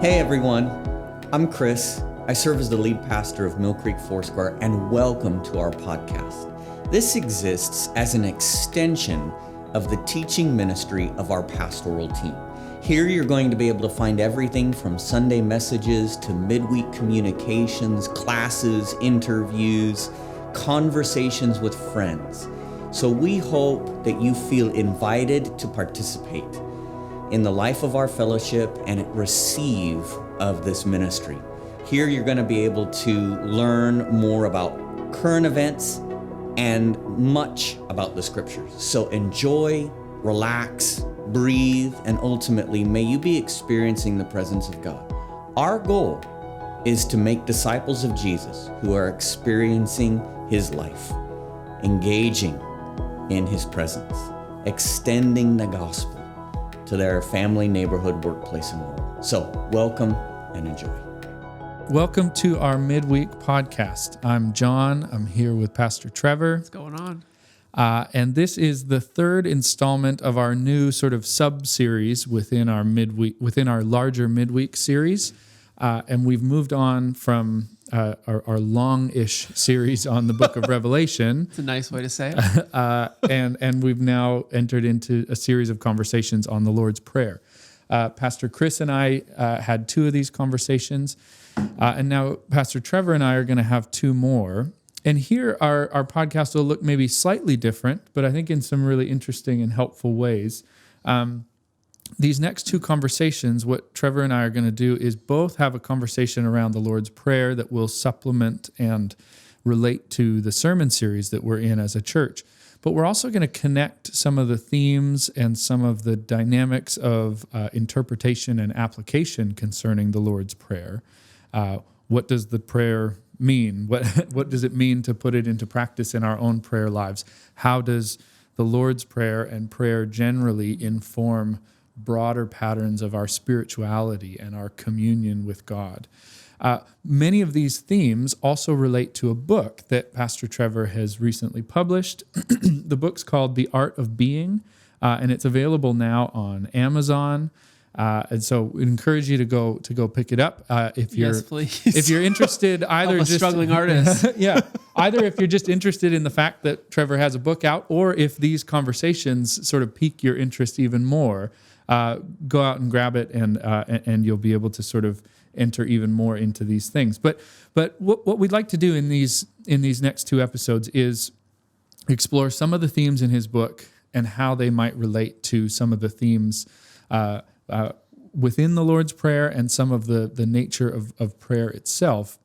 Hey everyone, I'm Chris. I serve as the lead pastor of Mill Creek Foursquare, and welcome to our podcast. This exists as an extension of the teaching ministry of our pastoral team. Here you're going to be able to find everything from Sunday messages to midweek communications, classes, interviews, conversations with friends. So we hope that you feel invited to participate in the life of our fellowship and receive of this ministry. Here you're going to be able to learn more about current events and much about the scriptures. So enjoy, relax, breathe, and ultimately may you be experiencing the presence of God. Our goal is to make disciples of Jesus who are experiencing his life, engaging in his presence, extending the gospel to their family, neighborhood, workplace, and world. So welcome and enjoy. Welcome to our midweek podcast. I'm Jon. I'm here with Pastor Trevor. What's going on? And this is the third installment of our new sort of sub-series within our larger midweek series. And we've moved on from our long-ish series on the book of Revelation. It's a nice way to say it. And we've now entered into a series of conversations on the Lord's Prayer. Pastor Chris and I had two of these conversations. And now Pastor Trevor and I are going to have two more. And here our podcast will look maybe slightly different, but I think in some really interesting and helpful ways. These next two conversations, what Trevor and I are going to do is both have a conversation around the Lord's Prayer that will supplement and relate to the sermon series that we're in as a church. But we're also going to connect some of the themes and some of the dynamics of interpretation and application concerning the Lord's Prayer. What does the prayer mean? What does it mean to put it into practice in our own prayer lives? How does the Lord's Prayer and prayer generally inform broader patterns of our spirituality and our communion with God? Many of these themes also relate to a book that Pastor Trevor has recently published. The book's called The Art of Being, and it's available now on Amazon. And so we encourage you to go pick it up if you're if you're interested. Either just struggling artist, either if you're just interested in the fact that Trevor has a book out, or if these conversations sort of pique your interest even more, go out and grab it, and you'll be able to sort of enter even more into these things. But what we'd like to do in these next two episodes is explore some of the themes in his book and how they might relate to some of the themes within the Lord's Prayer and some of the nature of prayer itself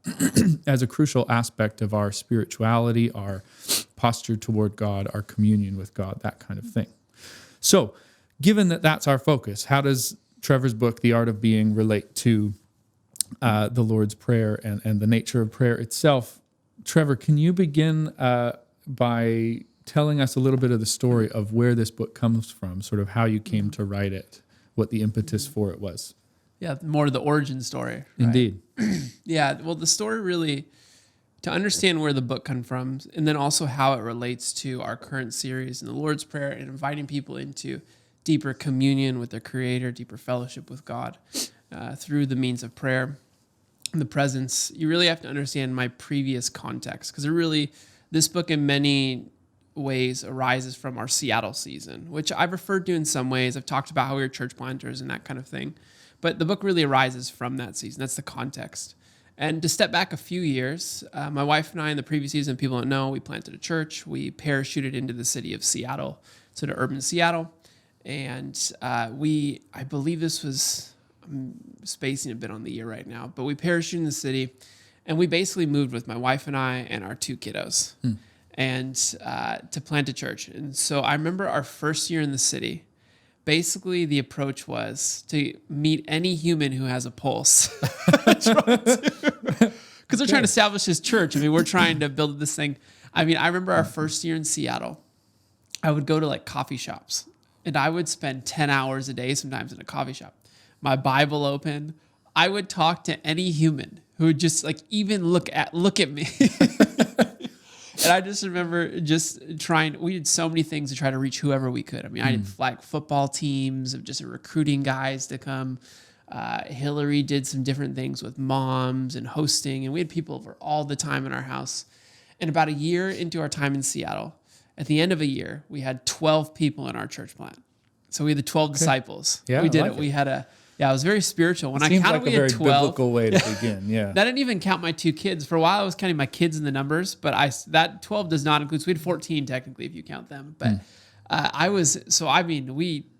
as a crucial aspect of our spirituality, our posture toward God, our communion with God, that kind of thing. So, given that that's our focus, how does Trevor's book, The Art of Being, relate to the Lord's Prayer and the nature of prayer itself? Trevor, can you begin by telling us a little bit of the story of where this book comes from, sort of how you came to write it, what the impetus for it was? Yeah, more the origin story. Right? Indeed. Yeah, well, the story really, to understand where the book comes from, and then also how it relates to our current series in the Lord's Prayer and inviting people into deeper communion with their Creator, deeper fellowship with God through the means of prayer and the presence. You really have to understand my previous context, because this book in many ways arises from our Seattle season, which I've referred to in some ways. I've talked about how we were church planters and that kind of thing. But the book really arises from that season. That's the context. And to step back a few years, my wife and I in the previous season, people don't know, we planted a church. We parachuted into the city of Seattle, sort of urban Seattle. And I believe this was, I'm spacing a bit on the year right now, but we parachuted in the city, and we basically moved with my wife and I and our two kiddos. And to plant a church. And so I remember our first year in the city, basically the approach was to meet any human who has a pulse. Because they're trying to establish this church. I mean, we're trying to build this thing. I mean, I remember our first year in Seattle, I would go to like coffee shops, and I would spend 10 hours a day sometimes in a coffee shop. My Bible open. I would talk to any human who would just like even look at me. And I just remember we did so many things to try to reach whoever we could. I mean, I did flag football teams of just recruiting guys to come. Hillary did some different things with moms and hosting, and we had people over all the time in our house. And about a year into our time in Seattle, at the end of a year, we had 12 people in our church plant. So we had the 12 disciples. Yeah, we did I like it. We had it was very spiritual. When I Seems counted, like a we very had 12. biblical way to begin. Yeah. That didn't even count my 2 kids. For a while, I was counting my kids in the numbers, but that 12 does not include. So we had 14 technically if you count them. But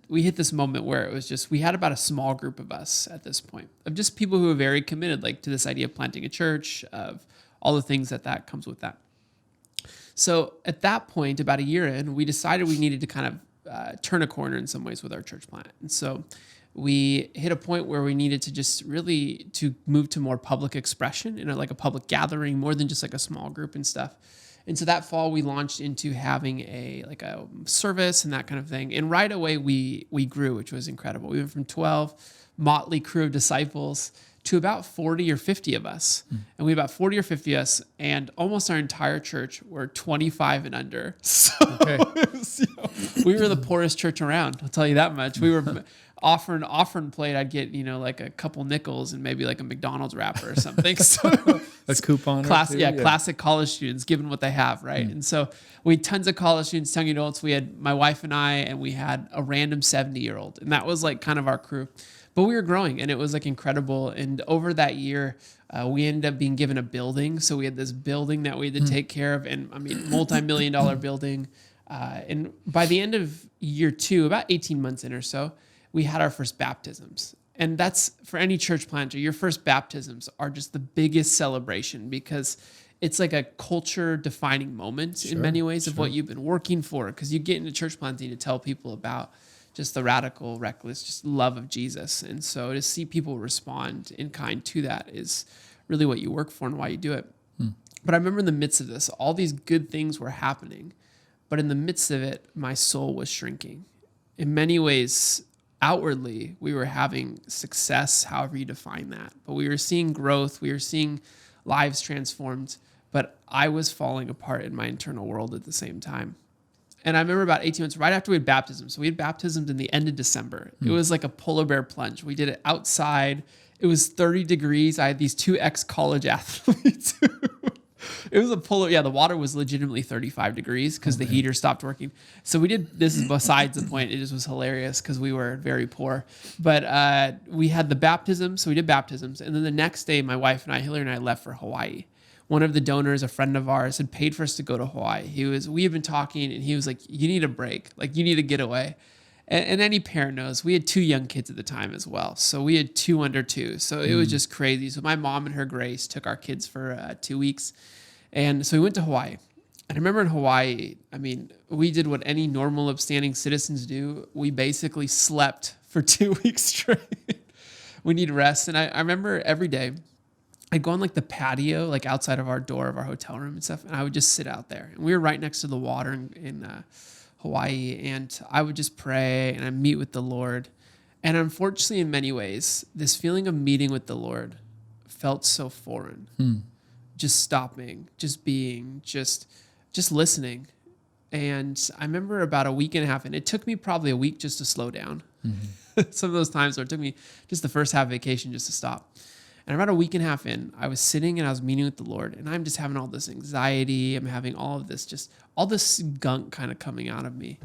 we hit this moment where it was just, we had about a small group of us at this point, of just people who were very committed, like to this idea of planting a church, of all the things that comes with that. So at that point, about a year in, we decided we needed to kind of turn a corner in some ways with our church plant. And so we hit a point where we needed to just really to move to more public expression in like a public gathering, more than just like a small group and stuff. And so that fall we launched into having a service and that kind of thing. And right away we grew, which was incredible. We went from 12 motley crew of disciples to about 40 or 50 of us. And we had about 40 or 50 of us, and almost our entire church were 25 and under. So we were the poorest church around, I'll tell you that much. We were offering plate, I'd get, like a couple nickels and maybe like a McDonald's wrapper or something. So a coupon. Classic college students given what they have, right? And so we had tons of college students, young adults. We had my wife and I, and we had a random 70-year-old. And that was like kind of our crew. But we were growing, and it was like incredible. And over that year, we ended up being given a building. So we had this building that we had to take care of, and multi-million-dollar building. And by the end of year 2, about 18 months in or so, we had our first baptisms. And that's, for any church planter, your first baptisms are just the biggest celebration, because it's like a culture-defining moment in many ways of what you've been working for. Because you get into church planting to tell people about just the radical, reckless, just love of Jesus. And so to see people respond in kind to that is really what you work for and why you do it. But I remember in the midst of this, all these good things were happening. But in the midst of it, my soul was shrinking. In many ways, outwardly, we were having success, however you define that. But we were seeing growth. We were seeing lives transformed. But I was falling apart in my internal world at the same time. And I remember about 18 months right after we had baptisms. So we had baptisms in the end of December. It was like a polar bear plunge. We did it outside. It was 30 degrees. I had these 2 ex-college athletes. It was the water was legitimately 35 degrees because the heater stopped working. So this is besides the point. It just was hilarious because we were very poor. But we had the baptism. So we did baptisms. And then the next day, my wife and I, Hillary and I, left for Hawaii. One of the donors, a friend of ours, had paid for us to go to Hawaii. We had been talking, and he was like, you need a break. Like, you need to get away. And any parent knows, we had 2 young kids at the time as well. So we had 2 under 2. So it was just crazy. So my mom and her Grace took our kids for 2 weeks. And so we went to Hawaii. And I remember in Hawaii, we did what any normal upstanding citizens do. We basically slept for 2 weeks straight. We need rest. And I remember every day, I'd go on like the patio, like outside of our door of our hotel room and stuff, and I would just sit out there. And we were right next to the water in Hawaii, and I would just pray and I'd meet with the Lord. And unfortunately, in many ways, this feeling of meeting with the Lord felt so foreign. Just stopping, just being, just listening. And I remember about a week and a half, and it took me probably a week just to slow down. Some of those times where it took me just the first half vacation just to stop. And about a week and a half in, I was sitting and I was meeting with the Lord, and I'm just having all this anxiety. I'm having all of this, just all this gunk kind of coming out of me.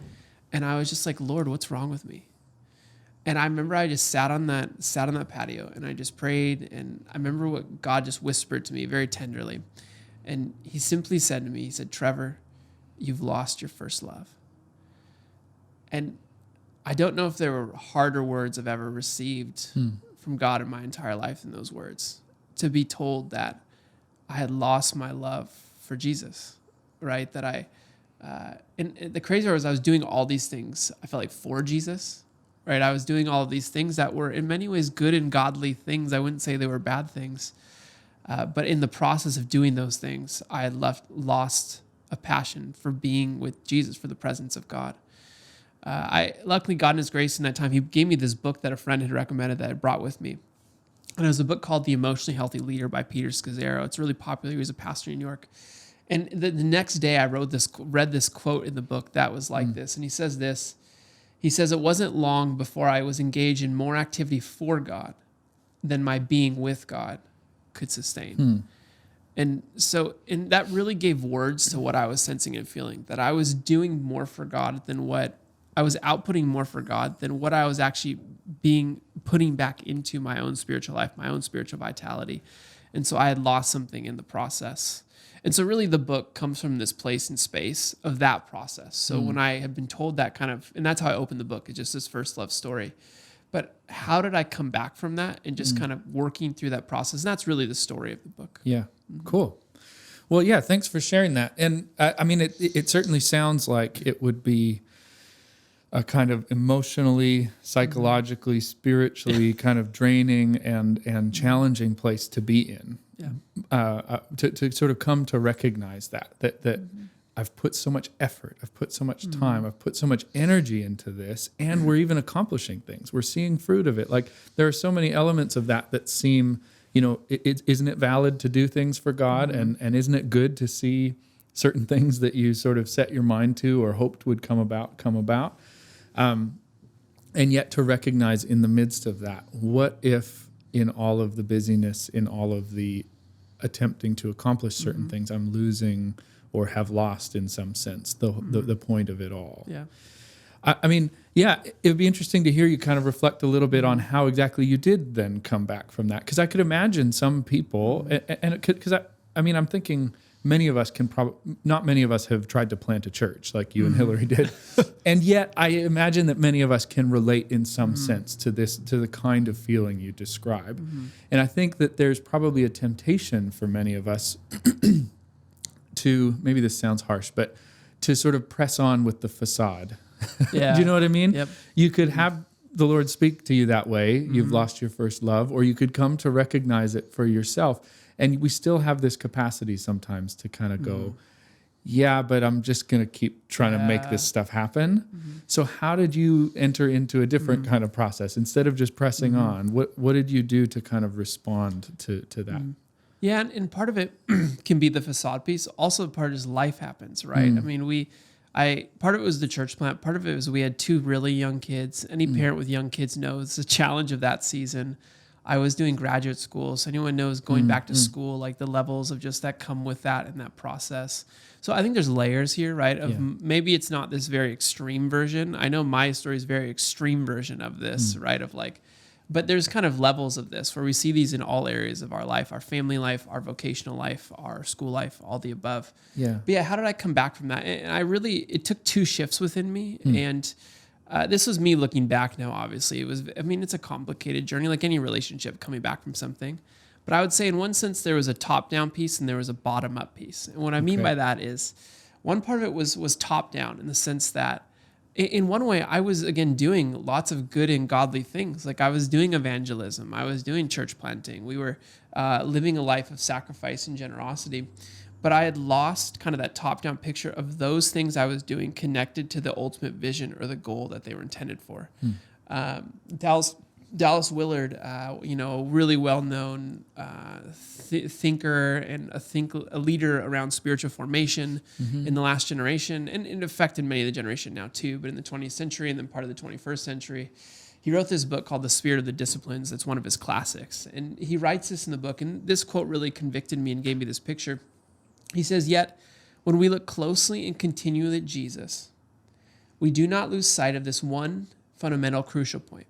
And I was just like, Lord, what's wrong with me? And I remember I just sat on that patio, and I just prayed. And I remember what God just whispered to me very tenderly. And he simply said to me, he said, Trevor, you've lost your first love. And I don't know if there were harder words I've ever received from God in my entire life than those words. To be told that I had lost my love for Jesus, right? That and the crazy part was I was doing all these things, I felt like, for Jesus, right? I was doing all of these things that were in many ways good and godly things. I wouldn't say they were bad things. But in the process of doing those things, I had lost a passion for being with Jesus, for the presence of God. Luckily, God in his grace in that time, he gave me this book that a friend had recommended that I brought with me. And it was a book called The Emotionally Healthy Leader by Peter Scazero. It's really popular. He was a pastor in New York. And the next day I read this quote in the book that was like this. And he says this. He says, it wasn't long before I was engaged in more activity for God than my being with God could sustain. And that really gave words to what I was sensing and feeling, that I was doing more for God than what I was outputting more for God than what I was actually putting back into my own spiritual life, my own spiritual vitality. And so I had lost something in the process. And so really the book comes from this place and space of that process. So when I had been told that kind of, and that's how I opened the book, it's just this first love story. But how did I come back from that and just kind of working through that process? And that's really the story of the book. Yeah, cool. Well, yeah, thanks for sharing that. And I mean, it certainly sounds like it would be a kind of emotionally, psychologically, spiritually kind of draining and challenging place to be in. Yeah. To sort of come to recognize that I've put so much effort, I've put so much time, I've put so much energy into this, and we're even accomplishing things. We're seeing fruit of it. Like there are so many elements of that seem, isn't it valid to do things for God? And isn't it good to see certain things that you sort of set your mind to or hoped would come about? And yet to recognize in the midst of that, what if in all of the busyness, in all of the attempting to accomplish certain things, I'm losing or have lost in some sense the point of it all. Yeah. I mean, yeah, it would be interesting to hear you kind of reflect a little bit on how exactly you did then come back from that. Because I could imagine some people, I'm thinking many of us not many of us have tried to plant a church like you and Hillary did. And yet I imagine that many of us can relate in some sense to the kind of feeling you describe. And I think that there's probably a temptation for many of us to, maybe this sounds harsh, but to sort of press on with the facade. Yeah. Do you know what I mean? Yep. You could have the Lord speak to you that way. You've lost your first love, or you could come to recognize it for yourself. And we still have this capacity sometimes to kind of go, yeah, but I'm just going to keep trying to make this stuff happen. So how did you enter into a different kind of process? Instead of just pressing on, what did you do to kind of respond to that? Yeah, and part of it can be the facade piece. Also, part is life happens, right? I mean, part of it was the church plant. Part of it was we had 2 really young kids. Any parent with young kids knows the challenge of that season. I was doing graduate school, so anyone knows going back to school, like the levels of just that come with that and that process. So I think there's layers here, right? Maybe it's not this very extreme version. I know my story is a very extreme version of this, right? But there's kind of levels of this where we see these in all areas of our life, our family life, our vocational life, our school life, all the above. Yeah. But yeah, how did I come back from that? And it took 2 shifts within me. And this was me looking back now, obviously. It's a complicated journey, like any relationship, coming back from something. But I would say in one sense, there was a top-down piece and there was a bottom-up piece. And what I mean by that is one part of it was top-down in the sense that in one way, I was, again, doing lots of good and godly things. Like I was doing evangelism. I was doing church planting. We were living a life of sacrifice and generosity. But I had lost kind of that top-down picture of those things I was doing connected to the ultimate vision or the goal that they were intended for. Dallas Willard, a really well-known thinker and a leader around spiritual formation in the last generation, and it affected many of the generation now too, but in the 20th century and then part of the 21st century. He wrote this book called The Spirit of the Disciplines. That's one of his classics. And he writes this in the book, and this quote really convicted me and gave me this picture. He says, "Yet, when we look closely and continually at Jesus, we do not lose sight of this one fundamental crucial point.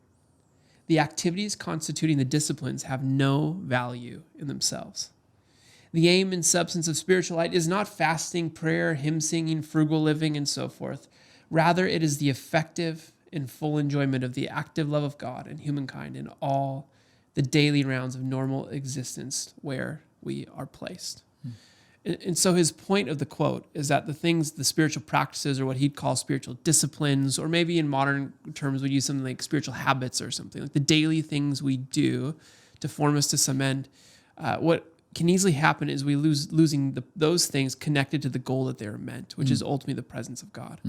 The activities constituting the disciplines have no value in themselves. The aim and substance of spiritual life is not fasting, prayer, hymn singing, frugal living, and so forth. Rather, it is the effective and full enjoyment of the active love of God and humankind in all the daily rounds of normal existence where we are placed." And so his point of the quote is that the spiritual practices, or what he'd call spiritual disciplines, or maybe in modern terms we'd use something like spiritual habits or something, like the daily things we do to form us to some end, what can easily happen is we losing those things connected to the goal that they were meant, which is ultimately the presence of God.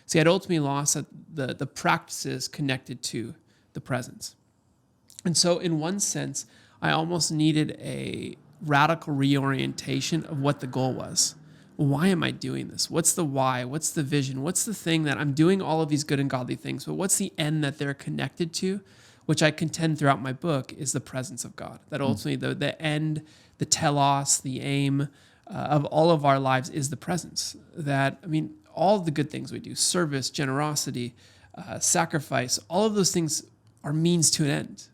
See, I'd ultimately lost the practices connected to the presence. And so in one sense, I almost needed a radical reorientation of what the goal was. Why am I doing this? What's the why? What's the vision? What's the thing that I'm doing all of these good and godly things, but what's the end that they're connected to? which I contend throughout my book is the presence of God. That ultimately the end, the telos, the aim of all of our lives is the presence. That, I mean, all the good things we do, service, generosity, sacrifice, all of those things are means to an end,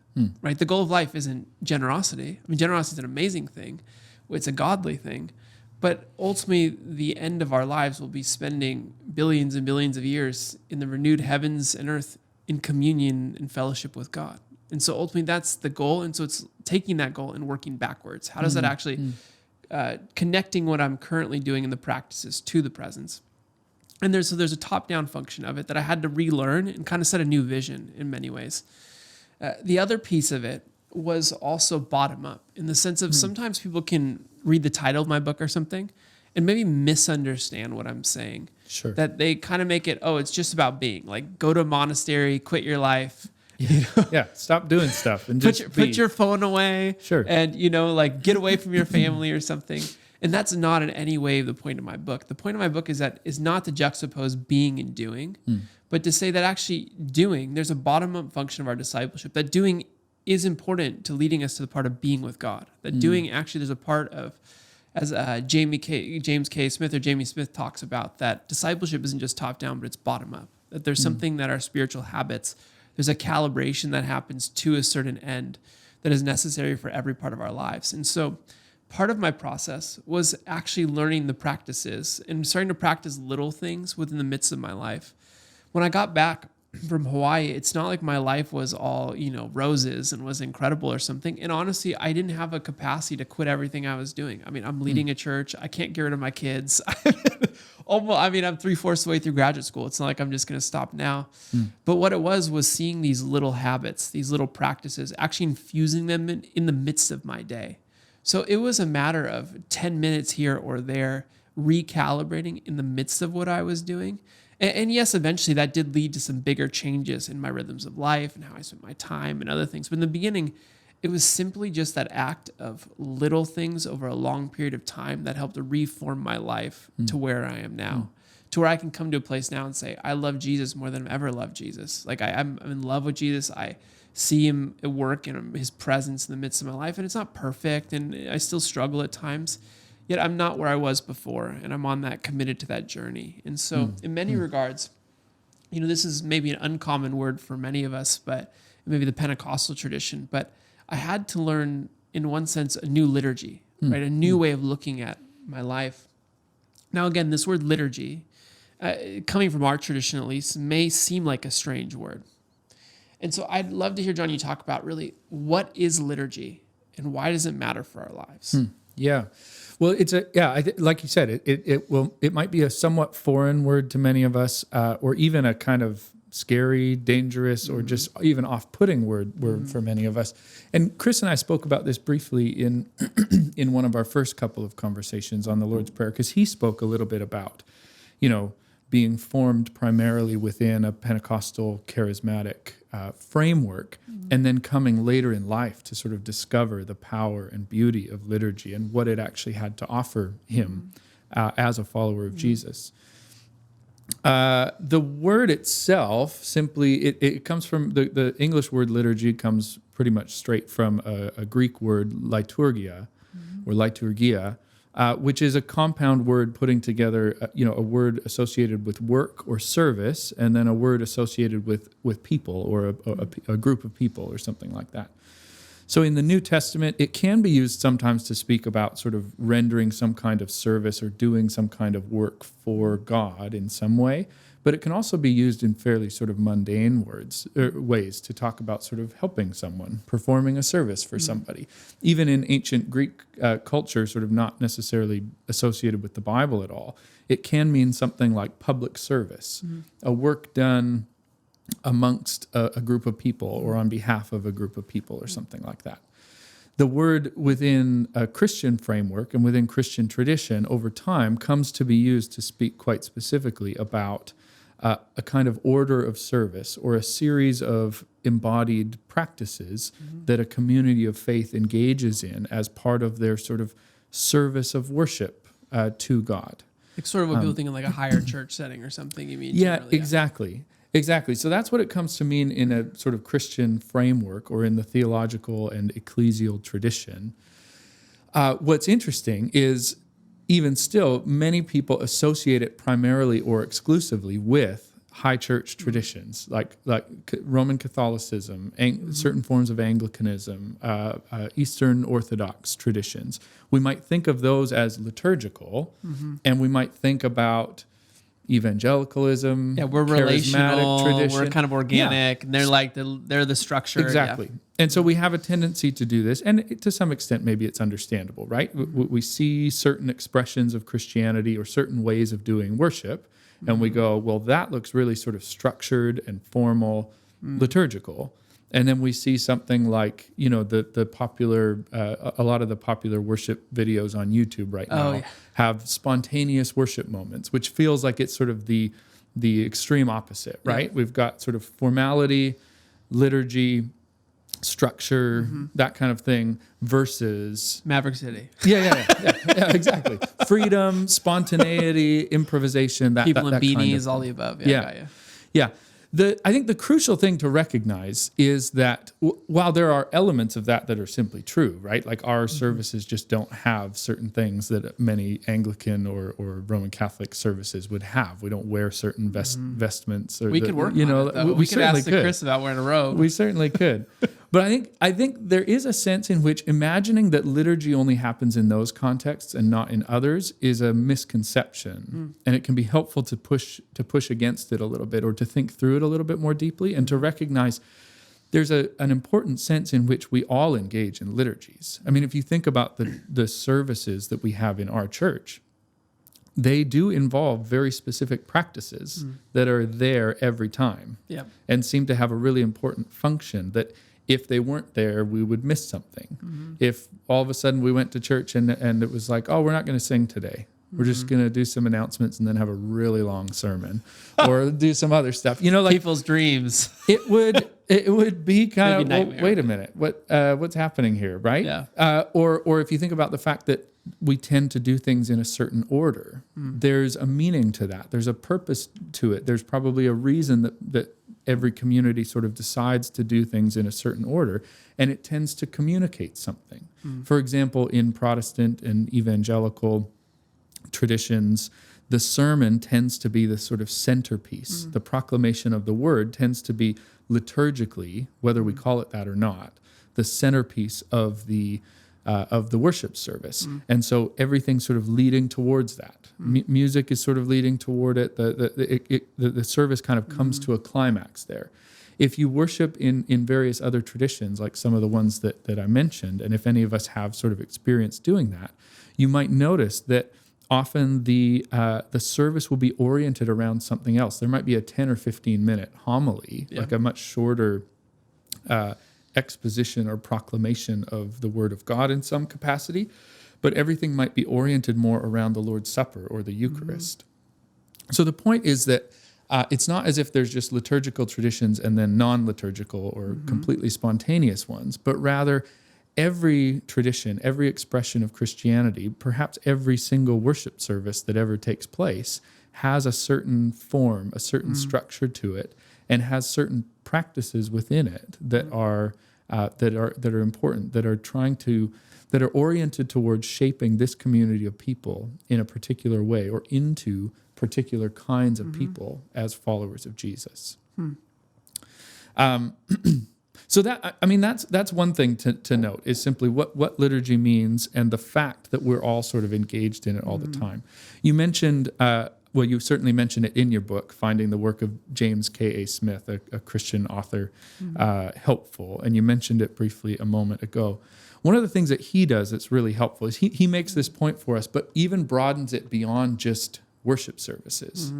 right? The goal of life isn't generosity. I mean, generosity is an amazing thing. It's a godly thing. But ultimately, the end of our lives will be spending billions and billions of years in the renewed heavens and earth in communion and fellowship with God. And so ultimately, that's the goal. And so it's taking that goal and working backwards. How does that actually connecting what I'm currently doing in the practices to the presence? And there's a top-down function of it that I had to relearn and kind of set a new vision in many ways. The other piece of it was also bottom-up in the sense of sometimes people can read the title of my book or something and maybe misunderstand what I'm saying. Sure. That they kind of make it, it's just about being. Like, go to a monastery, quit your life. Yeah, stop doing stuff and just put your phone away. Sure. And, like, get away from your family or something. And that's not in any way the point of my book. The point of my book is not to juxtapose being and doing, but to say that actually doing, there's a bottom-up function of our discipleship, that doing is important to leading us to the part of being with God. That doing, actually, there's a part of, as James K. Smith or Jamie Smith talks about, that discipleship isn't just top-down, but it's bottom-up. That there's something that our spiritual habits, there's a calibration that happens to a certain end that is necessary for every part of our lives. And so part of my process was actually learning the practices and starting to practice little things within the midst of my life. When I got back from Hawaii, it's not like my life was all, roses and was incredible or something. And honestly, I didn't have a capacity to quit everything I was doing. I mean, I'm leading a church. I can't get rid of my kids. I'm 3/4 of the way through graduate school. It's not like I'm just going to stop now. But what it was seeing these little habits, these little practices, actually infusing them in the midst of my day. So it was a matter of 10 minutes here or there, recalibrating in the midst of what I was doing. And yes, eventually that did lead to some bigger changes in my rhythms of life and how I spent my time and other things. But in the beginning, it was simply just that act of little things over a long period of time that helped to reform my life to where I am now, to where I can come to a place now and say, I love Jesus more than I've ever loved Jesus. Like I'm in love with Jesus. I see him at work and his presence in the midst of my life. And it's not perfect. And I still struggle at times. Yet I'm not where I was before, and I'm on that, committed to that journey. And so in many regards, this is maybe an uncommon word for many of us, but maybe the Pentecostal tradition, but I had to learn, in one sense, a new liturgy, right? A new way of looking at my life. Now, again, this word liturgy, coming from our tradition at least, may seem like a strange word. And so I'd love to hear, John, you talk about really what is liturgy and why does it matter for our lives? Yeah. Well, like you said, it might be a somewhat foreign word to many of us, or even a kind of scary, dangerous, or just even off-putting word for many of us. And Chris and I spoke about this briefly in in one of our first couple of conversations on the Lord's Prayer, because he spoke a little bit about, being formed primarily within a Pentecostal charismatic framework, and then coming later in life to sort of discover the power and beauty of liturgy and what it actually had to offer him as a follower of Jesus. The word itself simply, it comes from, the English word liturgy comes pretty much straight from a Greek word liturgia, or liturgia, which is a compound word putting together, a word associated with work or service, and then a word associated with people or a group of people or something like that. So in the New Testament, it can be used sometimes to speak about sort of rendering some kind of service or doing some kind of work for God in some way. But it can also be used in fairly sort of mundane ways to talk about sort of helping someone, performing a service for somebody. Even in ancient Greek culture, sort of not necessarily associated with the Bible at all, it can mean something like public service, a work done amongst a group of people or on behalf of a group of people or something like that. The word within a Christian framework and within Christian tradition over time comes to be used to speak quite specifically about a kind of order of service or a series of embodied practices that a community of faith engages in as part of their sort of service of worship to God. Like sort of what people think in like a higher church setting or something, you mean? Yeah, exactly. Exactly. So that's what it comes to mean in a sort of Christian framework or in the theological and ecclesial tradition. What's interesting is even still, many people associate it primarily or exclusively with high church traditions, like Roman Catholicism, certain forms of Anglicanism, Eastern Orthodox traditions. We might think of those as liturgical, and we might think about evangelicalism. Yeah, we're relational. We're kind of organic. And they're the structure. Exactly. Yeah. And so we have a tendency to do this, and to some extent, maybe it's understandable, right? We see certain expressions of Christianity or certain ways of doing worship, and we go, well, that looks really sort of structured and formal, liturgical. And then we see something like, the popular, a lot of the popular worship videos on YouTube right now have spontaneous worship moments, which feels like it's sort of the extreme opposite, right? Yeah. We've got sort of formality, liturgy, structure, that kind of thing, versus Maverick City. Yeah, exactly. Freedom, spontaneity, improvisation, people in beanies, kind of all the above. Yeah. I think the crucial thing to recognize is that while there are elements of that are simply true, right? Like our services just don't have certain things that many Anglican or Roman Catholic services would have. We don't wear certain vestments. We could work on it, though. We could ask Chris about wearing a robe. We certainly could. But I think there is a sense in which imagining that liturgy only happens in those contexts and not in others is a misconception, and it can be helpful to push against it a little bit, or to think through it a little bit more deeply, and to recognize there's an important sense in which we all engage in liturgies. I mean, if you think about the services that we have in our church, they do involve very specific practices that are there every time, and seem to have a really important function that, if they weren't there, we would miss something. If all of a sudden we went to church and it was like, oh, we're not going to sing today. We're just going to do some announcements and then have a really long sermon, or do some other stuff. People's dreams. It would be kind of, well, wait a minute, what's happening here, right? Yeah. Or if you think about the fact that we tend to do things in a certain order, there's a meaning to that. There's a purpose to it. There's probably a reason that every community sort of decides to do things in a certain order, and it tends to communicate something. For example, in Protestant and evangelical traditions, the sermon tends to be the sort of centerpiece. The proclamation of the word tends to be liturgically, whether we call it that or not, the centerpiece of the worship service. And so everything's sort of leading towards that. Music is sort of leading toward it. The service kind of comes to a climax there. If you worship in various other traditions, like some of the ones that I mentioned, and if any of us have sort of experience doing that, you might notice that often the service will be oriented around something else. There might be a 10 or 15 minute homily, like a much shorter exposition or proclamation of the Word of God in some capacity, but everything might be oriented more around the Lord's Supper or the Eucharist. So the point is that it's not as if there's just liturgical traditions and then non-liturgical or completely spontaneous ones, but rather every tradition, every expression of Christianity, perhaps every single worship service that ever takes place, has a certain form, a certain structure to it, and has certain practices within it that are important, that are oriented towards shaping this community of people in a particular way, or into particular kinds of people as followers of Jesus. So that's one thing to note, is simply what liturgy means, and the fact that we're all sort of engaged in it all the time. You mentioned, you certainly mentioned it in your book, finding the work of James K.A. Smith, a Christian author, helpful, and you mentioned it briefly a moment ago. One of the things that he does that's really helpful is he makes this point for us, but even broadens it beyond just worship services.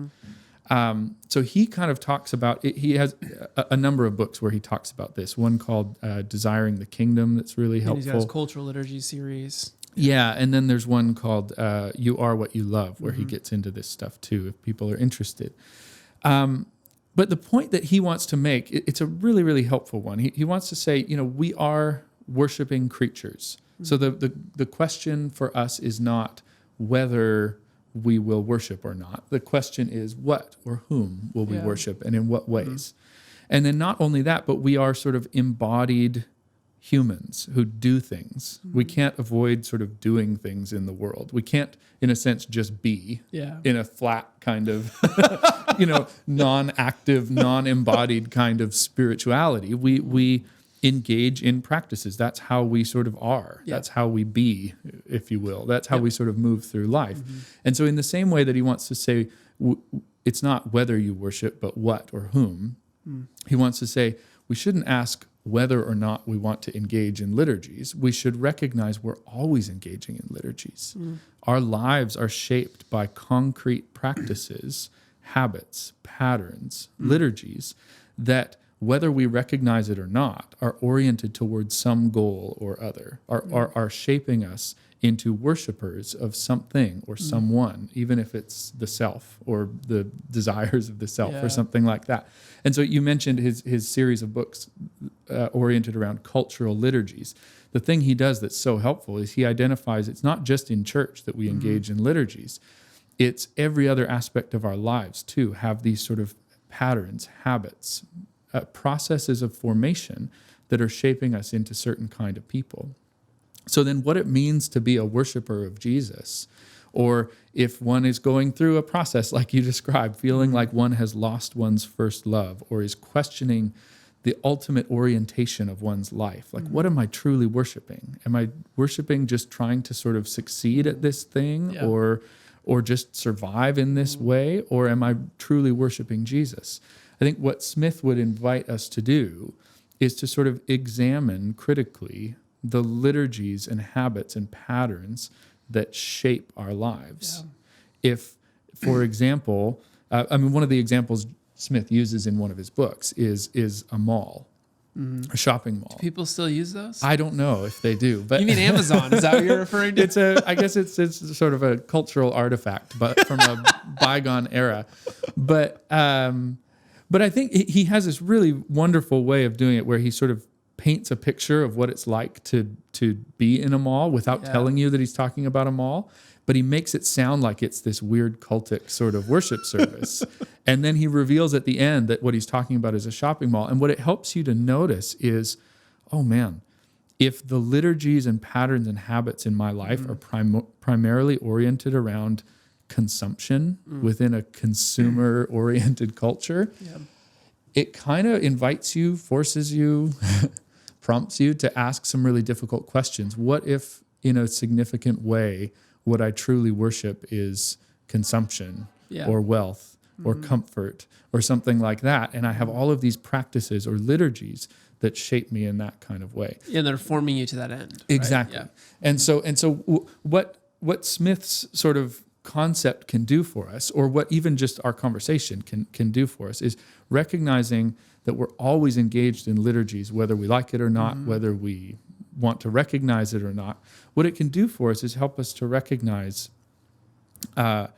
So he kind of talks about it. He has a number of books where he talks about this. One called Desiring the Kingdom that's really helpful. He's got his cultural liturgy series. Yeah, and then there's one called You Are What You Love, where he gets into this stuff too, if people are interested. But the point that he wants to make, it's a really, really helpful one. He wants to say, we are worshiping creatures. So the question for us is not whether we will worship or not. The question is, what or whom will we worship, and in what ways? And then not only that, but we are sort of embodied humans who do things. We can't avoid sort of doing things in the world. We can't, in a sense, just be in a flat kind of, non-active, non-embodied kind of spirituality. We engage in practices. That's how we sort of are. Yeah. That's how we be, if you will. That's how we sort of move through life. And so in the same way that he wants to say, it's not whether you worship, but what or whom, he wants to say, we shouldn't ask whether or not we want to engage in liturgies. We should recognize we're always engaging in liturgies. Our lives are shaped by concrete practices, habits, patterns, liturgies that, whether we recognize it or not, are oriented towards some goal or other, are shaping us into worshipers of something or someone, even if it's the self or the desires of the self or something like that. And so you mentioned his series of books oriented around cultural liturgies. The thing he does that's so helpful is he identifies it's not just in church that we engage in liturgies. It's every other aspect of our lives, too, have these sort of patterns, habits, processes of formation that are shaping us into certain kind of people. So then what it means to be a worshiper of Jesus, or if one is going through a process like you described, feeling like one has lost one's first love or is questioning the ultimate orientation of one's life. Like, what am I truly worshiping? Am I worshiping just trying to sort of succeed at this thing or just survive in this way? Or am I truly worshiping Jesus? I think what Smith would invite us to do is to sort of examine critically the liturgies and habits and patterns that shape our lives. Yeah. If, for example, one of the examples Smith uses in one of his books is a mall, a shopping mall. Do people still use those? I don't know if they do. But you mean Amazon? Is that what you're referring to? I guess it's sort of a cultural artifact, but from a bygone era. But I think he has this really wonderful way of doing it where he sort of paints a picture of what it's like to be in a mall without telling you that he's talking about a mall, but he makes it sound like it's this weird cultic sort of worship service. And then he reveals at the end that what he's talking about is a shopping mall. And what it helps you to notice is, oh man, if the liturgies and patterns and habits in my life are primarily oriented around consumption within a consumer-oriented culture, it kind of invites you, forces you, prompts you to ask some really difficult questions. What if, in a significant way, what I truly worship is consumption or wealth or comfort or something like that? And I have all of these practices or liturgies that shape me in that kind of way. Yeah, they're forming you to that end. Exactly. Right? Yeah. And so what Smith's sort of concept can do for us, or what even just our conversation can do for us, is recognizing that we're always engaged in liturgies, whether we like it or not, whether we want to recognize it or not. What it can do for us is help us to recognize that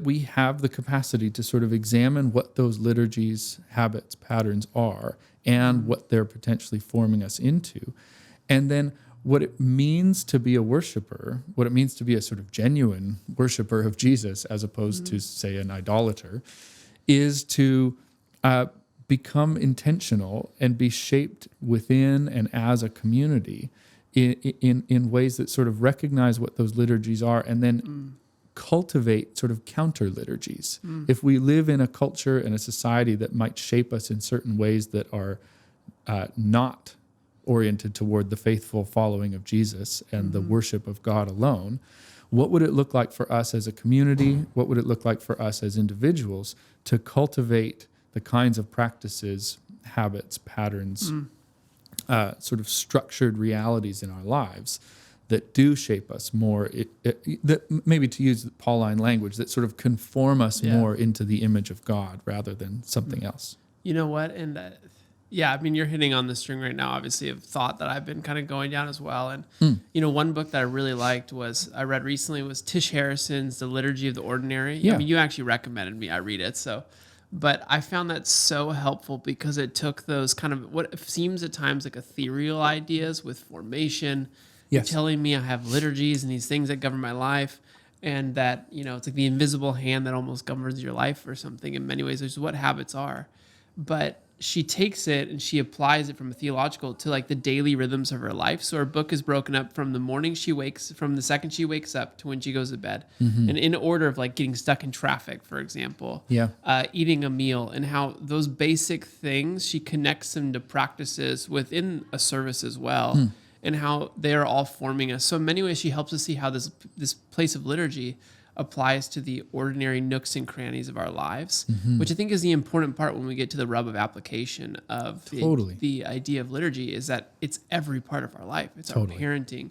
we have the capacity to sort of examine what those liturgies, habits, patterns are, and what they're potentially forming us into. And then what it means to be a worshiper, what it means to be a sort of genuine worshiper of Jesus, as opposed to, say, an idolater, is to become intentional and be shaped within and as a community in ways that sort of recognize what those liturgies are, and then cultivate sort of counter liturgies. If we live in a culture and a society that might shape us in certain ways that are not oriented toward the faithful following of Jesus and the worship of God alone, what would it look like for us as a community? What would it look like for us as individuals to cultivate the kinds of practices, habits, patterns, sort of structured realities in our lives that do shape us more, that maybe, to use Pauline language, that sort of conform us more into the image of God rather than something else? You know what? And I mean, you're hitting on the string right now, obviously, of thought that I've been kind of going down as well. And, one book that I really liked I read recently was Tish Harrison's The Liturgy of the Ordinary. Yeah. I mean, you actually recommended me I read it. But I found that so helpful because it took those kind of what seems at times like ethereal ideas with formation, telling me I have liturgies and these things that govern my life, and that, it's like the invisible hand that almost governs your life or something in many ways, which is what habits are. But she takes it and she applies it from a theological to like the daily rhythms of her life. So her book is broken up from from the second she wakes up to when she goes to bed, and in order of like getting stuck in traffic, for example, eating a meal, and how those basic things, she connects them to practices within a service as well, and how they are all forming us. So in many ways, she helps us see how this place of liturgy applies to the ordinary nooks and crannies of our lives, which I think is the important part when we get to the rub of application of the idea of liturgy, is that it's every part of our life. It's our parenting,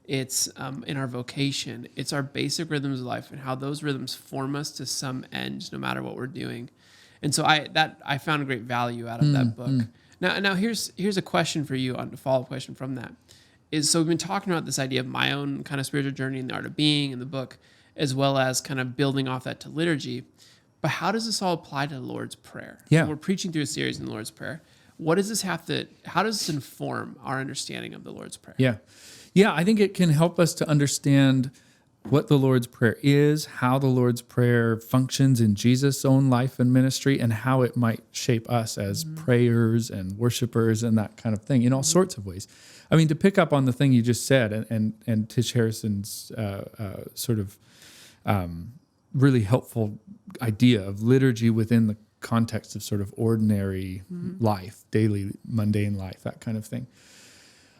it's in our vocation, it's our basic rhythms of life, and how those rhythms form us to some end, no matter what we're doing. And so I found a great value out of that book. Now here's a question for you, on a follow-up question from that. So we've been talking about this idea of my own kind of spiritual journey in the Art of Being in the book, as well as kind of building off that to liturgy. But how does this all apply to the Lord's Prayer? Yeah. We're preaching through a series in the Lord's Prayer. How does this inform our understanding of the Lord's Prayer? Yeah, I think it can help us to understand what the Lord's Prayer is, how the Lord's Prayer functions in Jesus' own life and ministry, and how it might shape us as prayers and worshipers and that kind of thing in all sorts of ways. I mean, to pick up on the thing you just said, and Tish Harrison's sort of really helpful idea of liturgy within the context of sort of ordinary life, daily, mundane life, that kind of thing.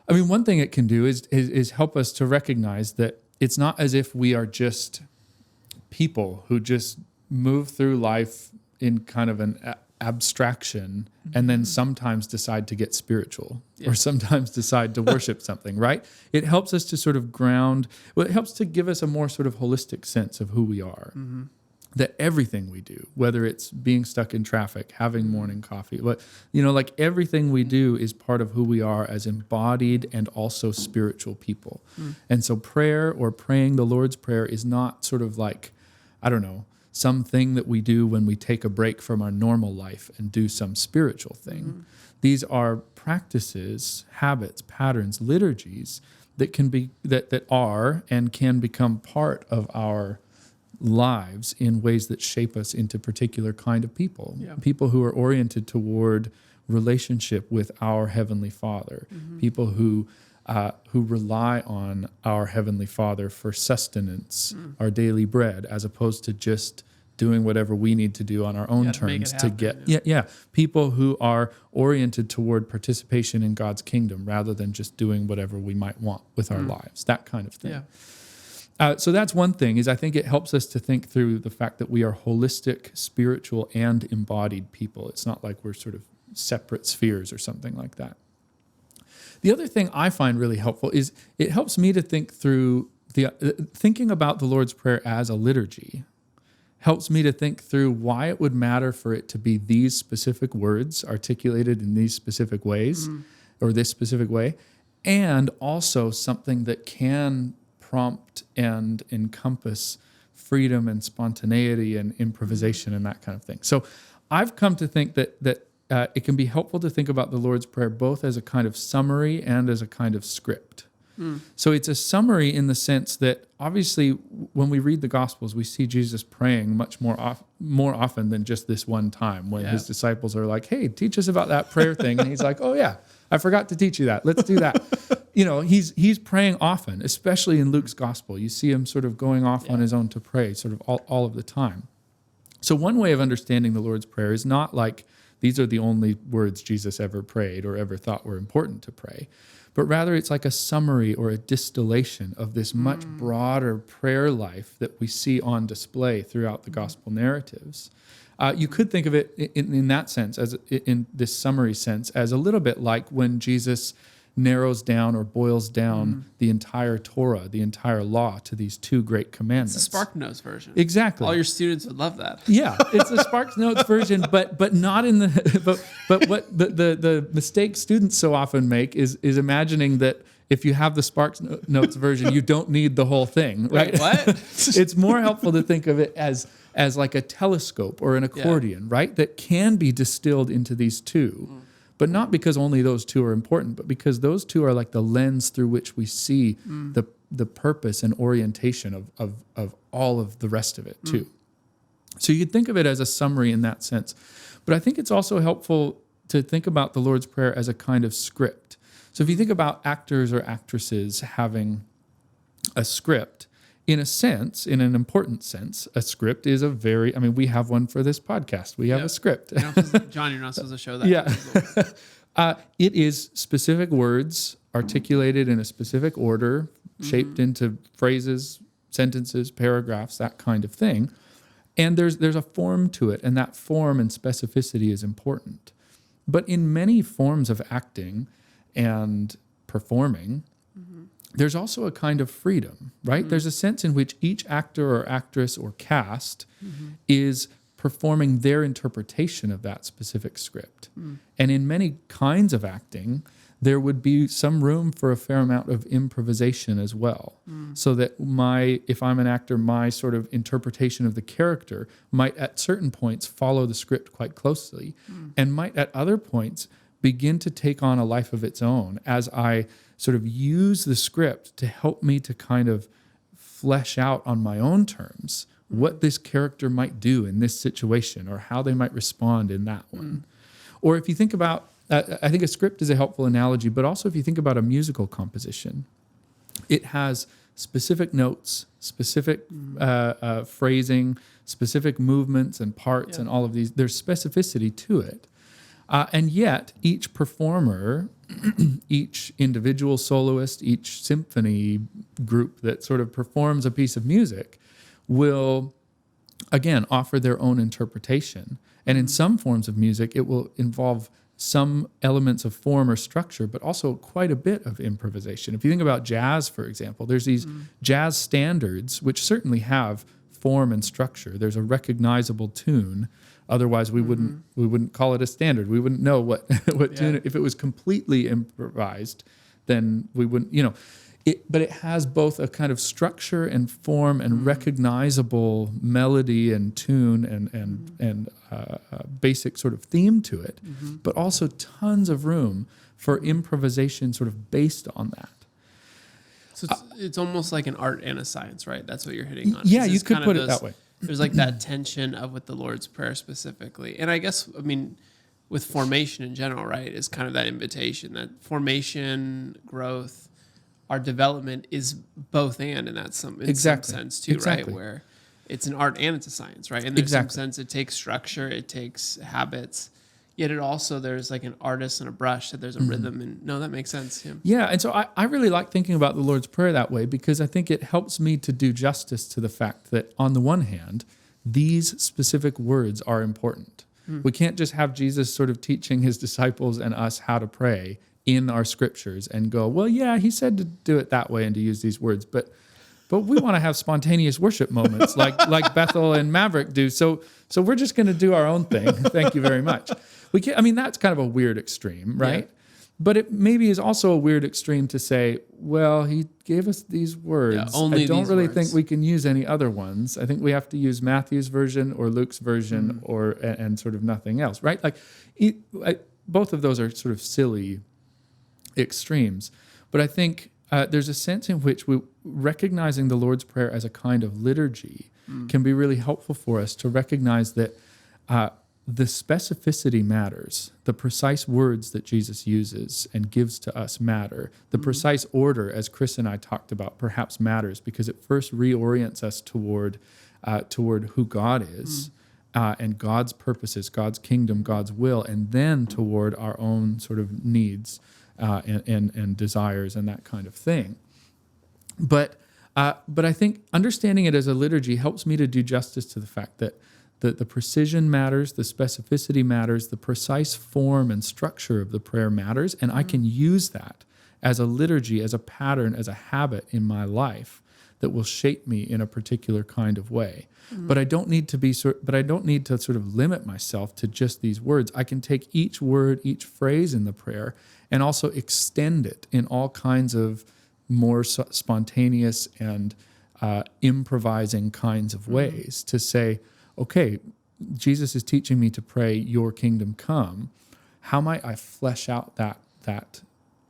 I mean, one thing it can do is help us to recognize that it's not as if we are just people who just move through life in kind of an abstraction and then sometimes decide to get spiritual or sometimes decide to worship something, right? It helps us to sort of ground, it helps to give us a more sort of holistic sense of who we are. That everything we do, whether it's being stuck in traffic, having morning coffee, like everything we do is part of who we are as embodied and also spiritual people. And so prayer, or praying the Lord's Prayer, is not sort of like, I don't know, something that we do when we take a break from our normal life and do some spiritual thing. These are practices, habits, patterns, liturgies that can be that are and can become part of our lives in ways that shape us into particular kind of people. People who are oriented toward relationship with our Heavenly Father. People who rely on our Heavenly Father for sustenance, our daily bread, as opposed to just doing whatever we need to do on our own terms to get. People who are oriented toward participation in God's kingdom rather than just doing whatever we might want with our lives. That kind of thing. So that's one thing, is I think it helps us to think through the fact that we are holistic, spiritual, and embodied people. It's not like we're sort of separate spheres or something like that. The other thing I find really helpful is it helps me to think through thinking about the Lord's Prayer as a liturgy. Helps me to think through why it would matter for it to be these specific words articulated in these specific ways, or this specific way, and also something that can prompt and encompass freedom and spontaneity and improvisation and that kind of thing. So I've come to think that it can be helpful to think about the Lord's Prayer both as a kind of summary and as a kind of script. So it's a summary in the sense that obviously when we read the Gospels, we see Jesus praying much more often than just this one time when his disciples are like, hey, teach us about that prayer thing. And he's like, oh yeah, I forgot to teach you that. Let's do that. He's praying often, especially in Luke's Gospel. You see him sort of going off on his own to pray sort of all of the time. So one way of understanding the Lord's Prayer is not like these are the only words Jesus ever prayed or ever thought were important to pray, but rather it's like a summary or a distillation of this much broader prayer life that we see on display throughout the gospel narratives. You could think of it in that sense, as in this summary sense, as a little bit like when Jesus narrows down or boils down the entire Torah, the entire law, to these two great commandments. It's the SparkNotes version. Exactly. All your students would love that. Yeah, it's the SparkNotes version, but not in the but what the mistake students so often make is imagining that if you have the SparkNotes version, you don't need the whole thing, right? Wait, what? It's more helpful to think of it as like a telescope or an accordion, right? That can be distilled into these two. But not because only those two are important, but because those two are like the lens through which we see the purpose and orientation of all of the rest of it too. So you could think of it as a summary in that sense. But I think it's also helpful to think about the Lord's Prayer as a kind of script. So if you think about actors or actresses having a script, in a sense, in an important sense, a script is we have one for this podcast. We have a script. John, you're not supposed to show that. Yeah. It is specific words articulated in a specific order, shaped into phrases, sentences, paragraphs, that kind of thing. And there's a form to it, and that form and specificity is important. But in many forms of acting and performing, there's also a kind of freedom, right? There's a sense in which each actor or actress or cast is performing their interpretation of that specific script. And in many kinds of acting, there would be some room for a fair amount of improvisation as well. So that if I'm an actor, my sort of interpretation of the character might at certain points follow the script quite closely and might at other points begin to take on a life of its own as I sort of use the script to help me to kind of flesh out on my own terms what this character might do in this situation or how they might respond in that one. Or if you think about, I think a script is a helpful analogy, but also if you think about a musical composition, it has specific notes, specific phrasing, specific movements and parts and all of these. There's specificity to it. And yet each performer, each individual soloist, each symphony group that sort of performs a piece of music will, again, offer their own interpretation. And in some forms of music, it will involve some elements of form or structure, but also quite a bit of improvisation. If you think about jazz, for example, there's these jazz standards, which certainly have form and structure. There's a recognizable tune. Otherwise, we wouldn't call it a standard. We wouldn't know what tune. If it was completely improvised, then we wouldn't. But it has both a kind of structure and form and recognizable melody and tune and basic sort of theme to it, but also tons of room for improvisation, sort of based on that. So it's almost like an art and a science, right? That's what you're hitting on. Yeah, you could put it that way. There's like that tension with the Lord's Prayer specifically. And I guess, with formation in general, right, is kind of that invitation that formation, growth, our development is both and in some sense too, right? Where it's an art and it's a science, right? And there's some sense it takes structure, it takes habits, yet it also, there's like an artist and a brush, that there's a rhythm. And no, that makes sense. Yeah, and so I really like thinking about the Lord's Prayer that way because I think it helps me to do justice to the fact that on the one hand, these specific words are important. We can't just have Jesus sort of teaching his disciples and us how to pray in our scriptures and go, well, yeah, he said to do it that way and to use these words, but we want to have spontaneous worship moments like Bethel and Maverick do. So we're just going to do our own thing. Thank you very much. We can't, that's kind of a weird extreme, right? Yeah. But it maybe is also a weird extreme to say, well, he gave us these words. Yeah, only I don't these really words. think we can use any other ones. I think we have to use Matthew's version or Luke's version and sort of nothing else, right? Both of those are sort of silly extremes. But I think there's a sense in which recognizing the Lord's Prayer as a kind of liturgy can be really helpful for us to recognize that the specificity matters. The precise words that Jesus uses and gives to us matter. The precise order, as Chris and I talked about, perhaps matters because it first reorients us toward who God is and God's purposes, God's kingdom, God's will, and then toward our own sort of needs and desires and that kind of thing. But I think understanding it as a liturgy helps me to do justice to the fact that the precision matters, the specificity matters, the precise form and structure of the prayer matters, and I can use that as a liturgy, as a pattern, as a habit in my life that will shape me in a particular kind of way. But I don't need to sort of limit myself to just these words. I can take each word, each phrase in the prayer, and also extend it in all kinds of more spontaneous and improvising kinds of ways to say, okay, Jesus is teaching me to pray, your kingdom come. How might I flesh out that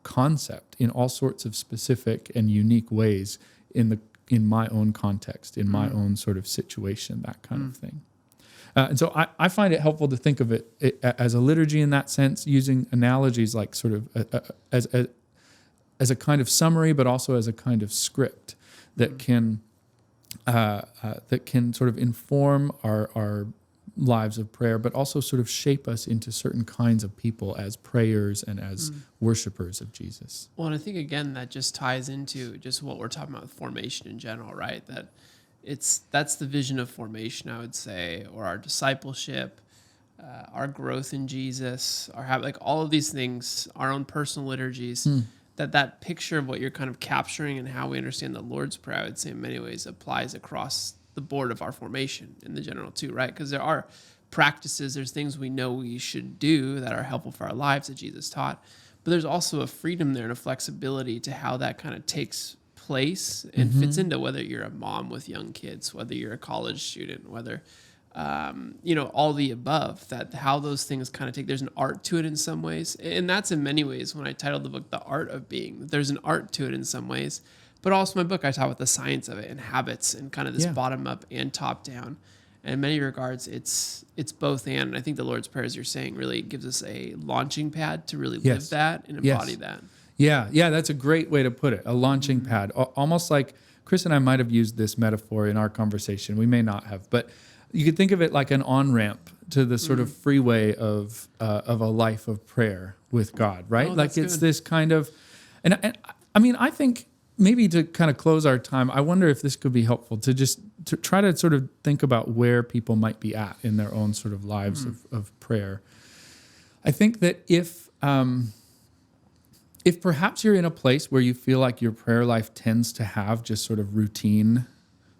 concept in all sorts of specific and unique ways in my own context, in my own sort of situation, that kind of thing. And so I find it helpful to think of it as a liturgy in that sense, using analogies like sort of as a kind of summary, but also as a kind of script that can sort of inform our lives of prayer, but also sort of shape us into certain kinds of people as prayers and as worshipers of Jesus. Well, and I think, again, that just ties into just what we're talking about with formation in general, right? That's the vision of formation, I would say, or our discipleship, our growth in Jesus, all of these things, our own personal liturgies, that picture of what you're kind of capturing and how we understand the Lord's Prayer, I would say in many ways applies across the board of our formation in the general too, right? Because there are practices, there's things we know we should do that are helpful for our lives that Jesus taught, but there's also a freedom there and a flexibility to how that kind of takes place and fits into whether you're a mom with young kids, whether you're a college student, whether all the above, that how those things kind of take, there's an art to it in some ways. And that's in many ways when I titled the book, The Art of Being, there's an art to it in some ways, but also my book, I talk about the science of it and habits and kind of this bottom up and top down. And in many regards, it's both and I think the Lord's Prayer, as you're saying, really gives us a launching pad to really live that and embody that. Yeah, that's a great way to put it, a launching pad. Almost like Chris and I might have used this metaphor in our conversation. We may not have, but you could think of it like an on-ramp to the sort of freeway of a life of prayer with God, right? Like it's good. This kind of, and I mean, I think maybe to kind of close our time, I wonder if this could be helpful to try to sort of think about where people might be at in their own sort of lives of prayer. I think that if perhaps you're in a place where you feel like your prayer life tends to have just sort of routine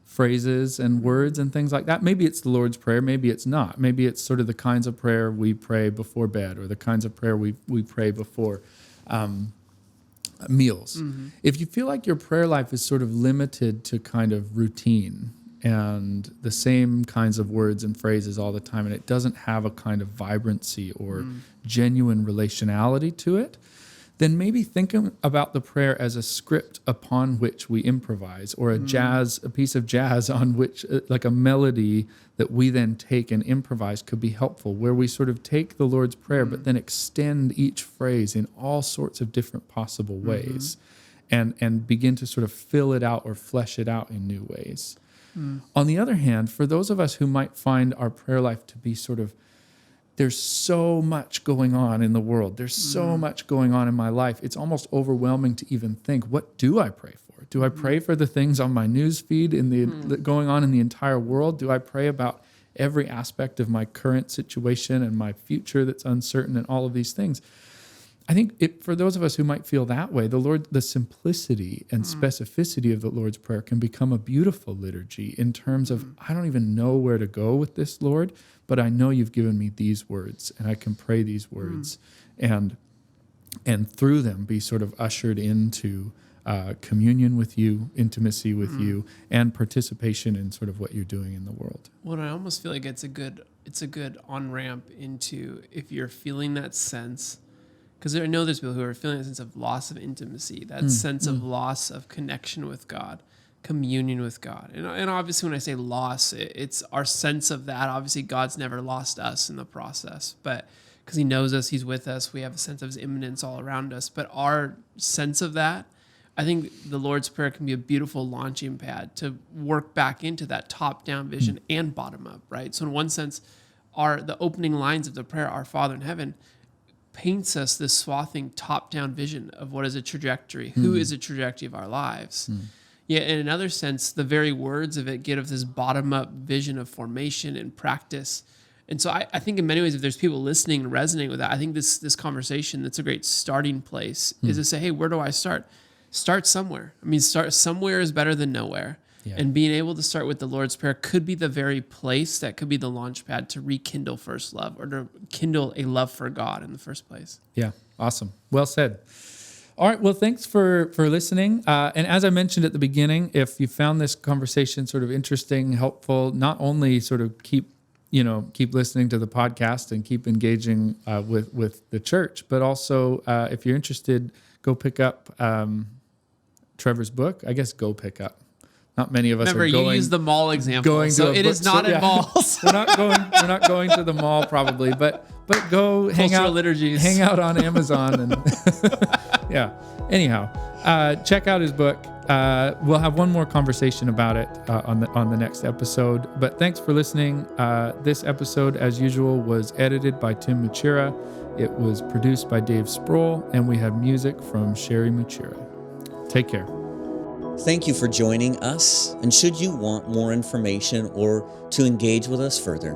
phrases and words and things like that, maybe it's the Lord's Prayer, maybe it's not. Maybe it's sort of the kinds of prayer we pray before bed or the kinds of prayer we pray before meals. If you feel like your prayer life is sort of limited to kind of routine and the same kinds of words and phrases all the time, and it doesn't have a kind of vibrancy or genuine relationality to it, then maybe think about the prayer as a script upon which we improvise, or a piece of jazz on which, like a melody that we then take and improvise could be helpful, where we sort of take the Lord's Prayer, but then extend each phrase in all sorts of different possible ways and begin to sort of fill it out or flesh it out in new ways. On the other hand, for those of us who might find our prayer life to be sort of, there's so much going on in the world. There's so much going on in my life. It's almost overwhelming to even think, what do I pray for? Do I pray for the things on my news feed going on in the entire world? Do I pray about every aspect of my current situation and my future that's uncertain and all of these things? I think for those of us who might feel that way, the simplicity and specificity of the Lord's Prayer can become a beautiful liturgy in terms of, I don't even know where to go with this, Lord, but I know you've given me these words and I can pray these words and through them be sort of ushered into communion with you, intimacy with you, and participation in sort of what you're doing in the world. Well, I almost feel like it's a good on-ramp into, if you're feeling that sense, because I know there's people who are feeling a sense of loss of intimacy, that sense of loss of connection with God, communion with God. And obviously when I say loss, it's our sense of that. Obviously God's never lost us in the process, but because he knows us, he's with us, we have a sense of his immanence all around us. But our sense of that, I think the Lord's Prayer can be a beautiful launching pad to work back into that top-down vision and bottom-up, right? So in one sense, the opening lines of the prayer, Our Father in Heaven, paints us this swathing top-down vision of what is a trajectory, who is a trajectory of our lives. Yet in another sense, the very words of it give us this bottom-up vision of formation and practice. And so I think in many ways, if there's people listening and resonating with that, I think this conversation, that's a great starting place, is to say, hey, where do I start? Start somewhere. I mean, start somewhere is better than nowhere. Yeah. And being able to start with the Lord's Prayer could be the very place that could be the launch pad to rekindle first love, or to kindle a love for God in the first place. Yeah, awesome. Well said. All right, well, thanks for listening. And as I mentioned at the beginning, if you found this conversation sort of interesting, helpful, not only sort of keep listening to the podcast and keep engaging with the church, but also if you're interested, go pick up Trevor's book. I guess go pick up. Not many of us Remember, are going. you use the mall example, going so to a it is not bookstore. in malls. We're not going to the mall probably, but go hang Cultural out. Liturgies. Hang out on Amazon and yeah. Anyhow, check out his book. We'll have one more conversation about it on the next episode. But thanks for listening. This episode, as usual, was edited by Tim Muchira. It was produced by Dave Sproul, and we had music from Sherry Muchira. Take care. Thank you for joining us, and should you want more information or to engage with us further,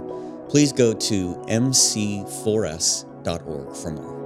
please go to mc4s.org for more.